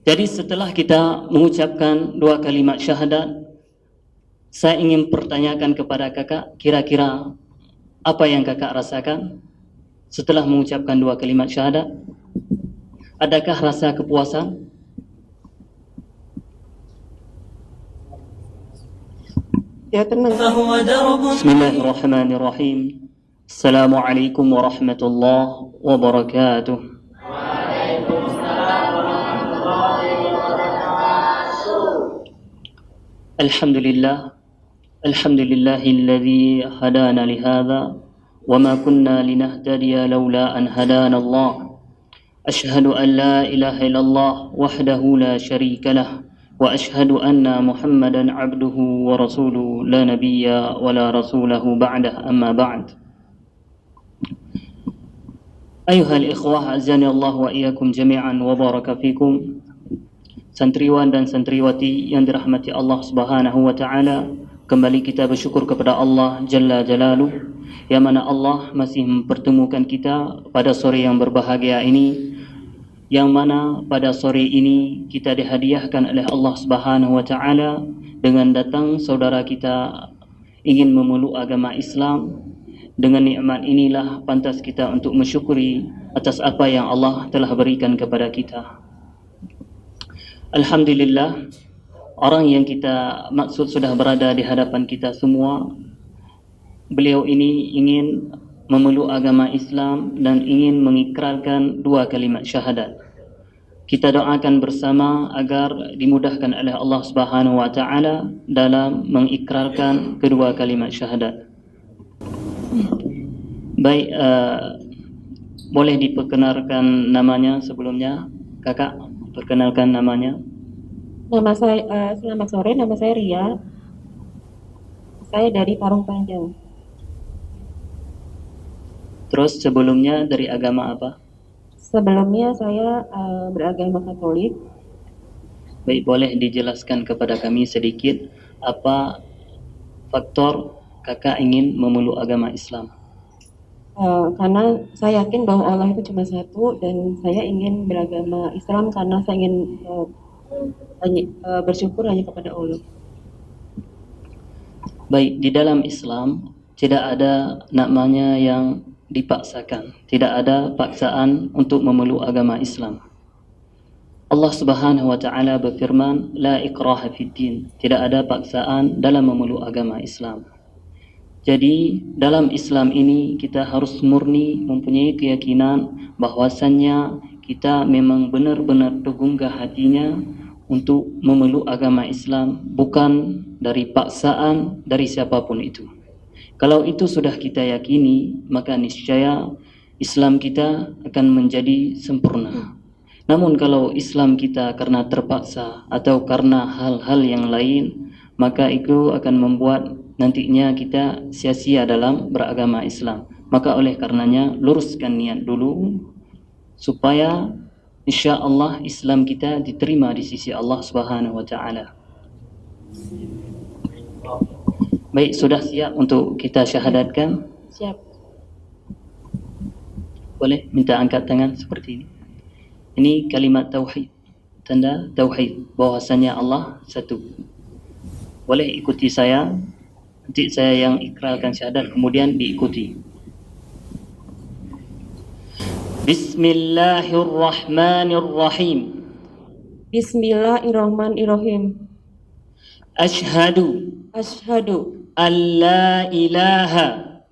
Jadi setelah kita mengucapkan dua kalimat syahadat, saya ingin pertanyakan kepada kakak, kira-kira apa yang kakak rasakan setelah mengucapkan dua kalimat syahadat? Adakah rasa kepuasan? Ya, tenang. Bismillahirrahmanirrahim. Assalamualaikum warahmatullahi wabarakatuh. Alhamdulillah, alhamdulillahilladzi hadana lihadza wama kunna linahtadiya laula an hadana Allah. Ashhadu an la ilaha illallah wahdahu la syarika lah wa ashhadu anna Muhammadan abduhu wa rasuluhu la nabiyya wa la rasulahu ba'dah, amma ba'd. Ayuhal ikhwah, azani Allah wa iyyakum jami'an wa baraka fikum. Santriwan dan santriwati yang dirahmati Allah Subhanahu wa taala, kembali kita bersyukur kepada Allah Jalla Jalaluh, yang mana Allah masih mempertemukan kita pada sore yang berbahagia ini, yang mana pada sore ini kita dihadiahkan oleh Allah Subhanahu wa taala dengan datang saudara kita ingin memeluk agama Islam. Dengan nikmat inilah pantas kita untuk mensyukuri atas apa yang Allah telah berikan kepada kita. Alhamdulillah, orang yang kita maksud sudah berada di hadapan kita semua. Beliau ini ingin memeluk agama Islam dan ingin mengikrarkan dua kalimat syahadat. Kita doakan bersama agar dimudahkan oleh Allah Subhanahu wa taala dalam mengikrarkan kedua kalimat syahadat. Baik, boleh diperkenalkan namanya sebelumnya, kakak? Perkenalkan namanya. Nama saya, selamat sore, nama saya Ria. Saya dari Parung Panjang. Terus sebelumnya dari agama apa? Sebelumnya saya beragama Katolik. Baik, boleh dijelaskan kepada kami sedikit apa faktor kakak ingin memeluk agama Islam? Karena saya yakin bahwa Allah itu cuma satu, dan saya ingin beragama Islam karena saya ingin bersyukur hanya kepada Allah. Baik, di dalam Islam tidak ada namanya yang dipaksakan, tidak ada paksaan untuk memeluk agama Islam. Allah Subhanahu wa taala berfirman, la ikraha fid din, tidak ada paksaan dalam memeluk agama Islam. Jadi dalam Islam ini kita harus murni mempunyai keyakinan bahwasannya kita memang benar-benar tergunggah hatinya untuk memeluk agama Islam, bukan dari paksaan dari siapapun itu. Kalau itu sudah kita yakini, maka niscaya Islam kita akan menjadi sempurna. Namun kalau Islam kita karena terpaksa atau karena hal-hal yang lain, maka itu akan membuat nantinya kita sia-sia dalam beragama Islam. Maka oleh karenanya luruskan niat dulu supaya insya-Allah Islam kita diterima di sisi Allah Subhanahu wa taala. Baik, sudah siap untuk kita syahadatkan? Siap. Boleh minta angkat tangan seperti ini. Ini kalimat tauhid, tanda tauhid bahwasanya Allah satu. Boleh ikuti saya. Nanti saya yang ikrarkan syahadat, kemudian diikuti. Bismillahirrahmanirrahim. Bismillahirrahmanirrahim. Ashhadu an la ilaha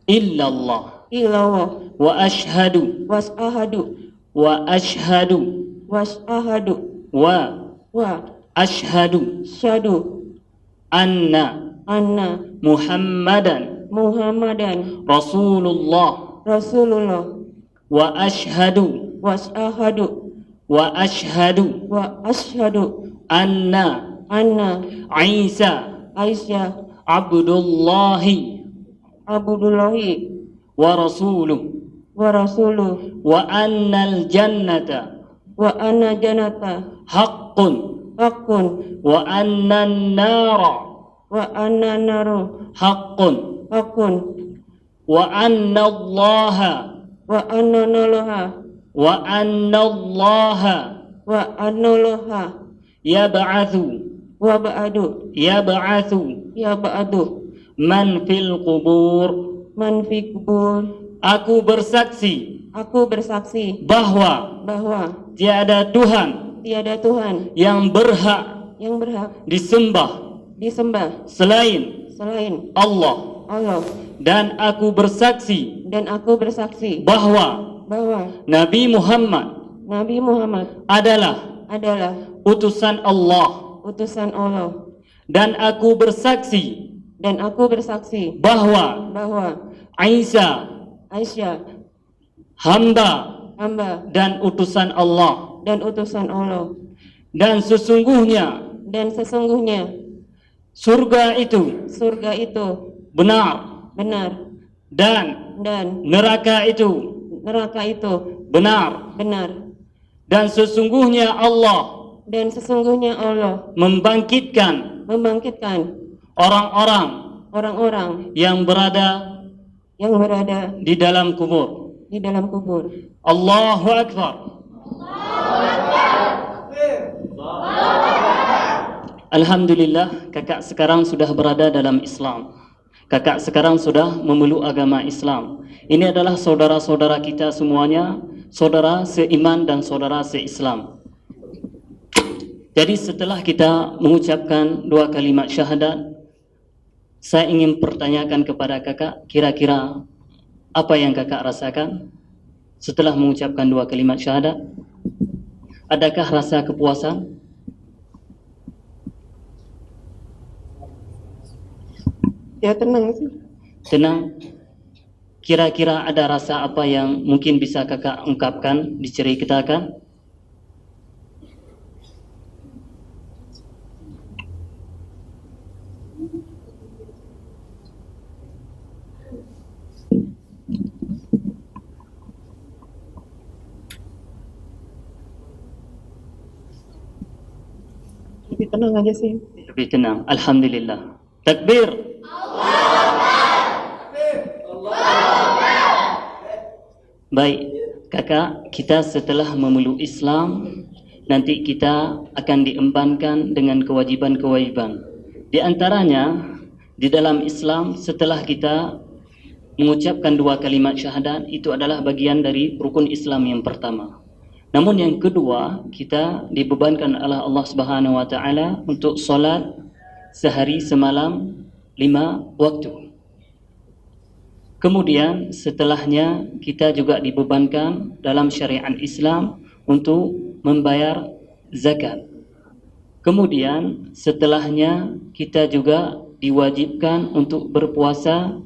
illallah illallah wa ashhadu wasahadu wa ashhadu syadu anna Muhammadan Rasulullah wa ashhadu anna Isa Abdullahi wa rasuluh wa annal jannata haqqun wa annan nara haqqun wa anna allaha wa anna Allaha wa annallaha yab'atsu yab'atsu man fil qubur. man fi kubur. Aku bersaksi bahwa tiada Tuhan yang berhak disembah selain Allah. Dan aku bersaksi bahwa Nabi Muhammad adalah utusan Allah. Dan aku bersaksi bahwa Isa hamba dan utusan Allah. Dan sesungguhnya surga itu benar, dan neraka itu benar. Dan sesungguhnya Allah membangkitkan orang-orang yang berada di dalam kubur. Allahu Akbar. Alhamdulillah, kakak sekarang sudah berada dalam Islam. Kakak sekarang sudah memeluk agama Islam. Ini adalah saudara-saudara kita semuanya, saudara seiman dan saudara seislam. Jadi setelah kita mengucapkan dua kalimat syahadat, saya ingin pertanyakan kepada kakak, kira-kira apa yang kakak rasakan setelah mengucapkan dua kalimat syahadat? Adakah rasa kepuasan? Ya, tenang sih. Tenang. Kira-kira ada rasa apa yang mungkin bisa kakak ungkapkan, diceritakan? Lebih tenang aja sih. Lebih tenang. Alhamdulillah. Takbir. Baik, kakak, kita setelah memeluk Islam, nanti kita akan diembankan dengan kewajiban-kewajiban. Di antaranya, di dalam Islam, setelah kita mengucapkan dua kalimat syahadat, itu adalah bagian dari rukun Islam yang pertama. Namun yang kedua, kita dibebankan oleh Allah Subhanahu wa taala untuk solat sehari semalam 5 waktu. Kemudian setelahnya kita juga dibebankan dalam syariat Islam untuk membayar zakat. Kemudian setelahnya kita juga diwajibkan untuk berpuasa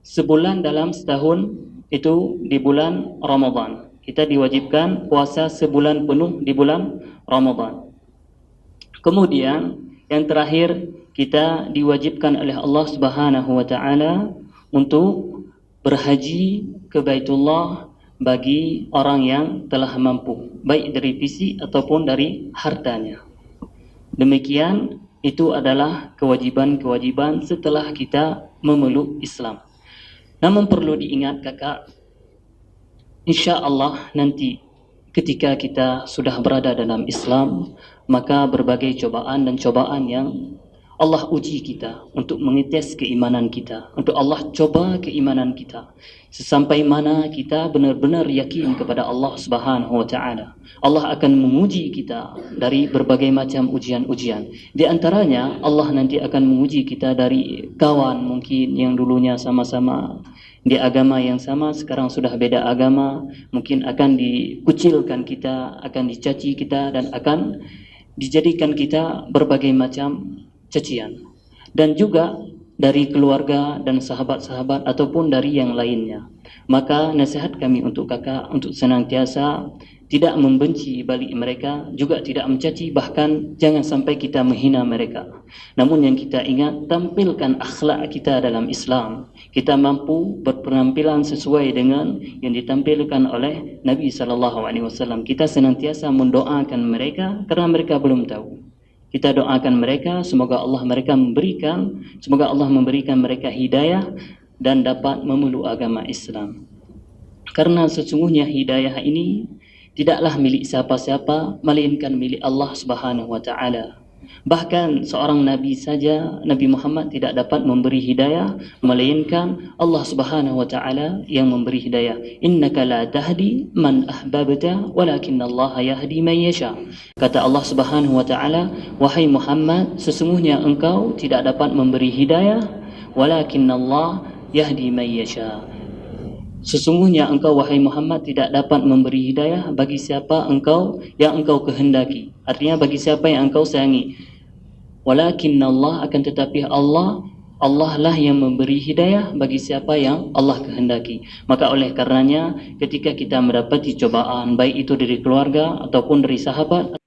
sebulan dalam setahun, itu di bulan Ramadan. Kita diwajibkan puasa sebulan penuh di bulan Ramadan. Kemudian yang terakhir, kita diwajibkan oleh Allah Subhanahu wa taala untuk berhaji ke Baitullah bagi orang yang telah mampu, baik dari fisik ataupun dari hartanya. Demikian, itu adalah kewajiban-kewajiban setelah kita memeluk Islam. Namun perlu diingat kakak, insya-Allah nanti ketika kita sudah berada dalam Islam, maka berbagai cobaan dan cobaan yang Allah uji kita untuk mengetes keimanan kita, untuk Allah coba keimanan kita sesampai mana kita benar-benar yakin kepada Allah Subhanahu wa taala. Allah akan menguji kita dari berbagai macam ujian-ujian. Di antaranya Allah nanti akan menguji kita dari kawan mungkin yang dulunya sama-sama di agama yang sama, sekarang sudah beda agama, mungkin akan dikucilkan kita, akan dicaci kita, dan akan dijadikan kita berbagai macam cacian. Dan juga dari keluarga dan sahabat-sahabat ataupun dari yang lainnya. Maka nasihat kami untuk kakak untuk senantiasa tidak membenci balik mereka, juga tidak mencaci, bahkan jangan sampai kita menghina mereka. Namun yang kita ingat, tampilkan akhlak kita dalam Islam. Kita mampu berpenampilan sesuai dengan yang ditampilkan oleh Nabi SAW. Kita senantiasa mendoakan mereka karena mereka belum tahu. Kita doakan mereka, semoga Allah memberikan mereka hidayah dan dapat memeluk agama Islam. Karena sesungguhnya hidayah ini tidaklah milik siapa-siapa melainkan milik Allah Subhanahu wa taala. Bahkan seorang nabi saja, Nabi Muhammad, tidak dapat memberi hidayah melainkan Allah Subhanahu wa taala yang memberi hidayah. Innaka la tahdi man ahbabta walakinnallaha yahdi man yasha. Kata Allah Subhanahu wa taala, wahai Muhammad, sesungguhnya engkau tidak dapat memberi hidayah, walakinnallah yahdi man yasha. Sesungguhnya engkau wahai Muhammad tidak dapat memberi hidayah bagi siapa yang engkau kehendaki. Artinya bagi siapa yang engkau sayangi. Walakinnallah, akan tetapi Allah lah yang memberi hidayah bagi siapa yang Allah kehendaki. Maka oleh karenanya ketika kita mendapati cobaan, baik itu dari keluarga ataupun dari sahabat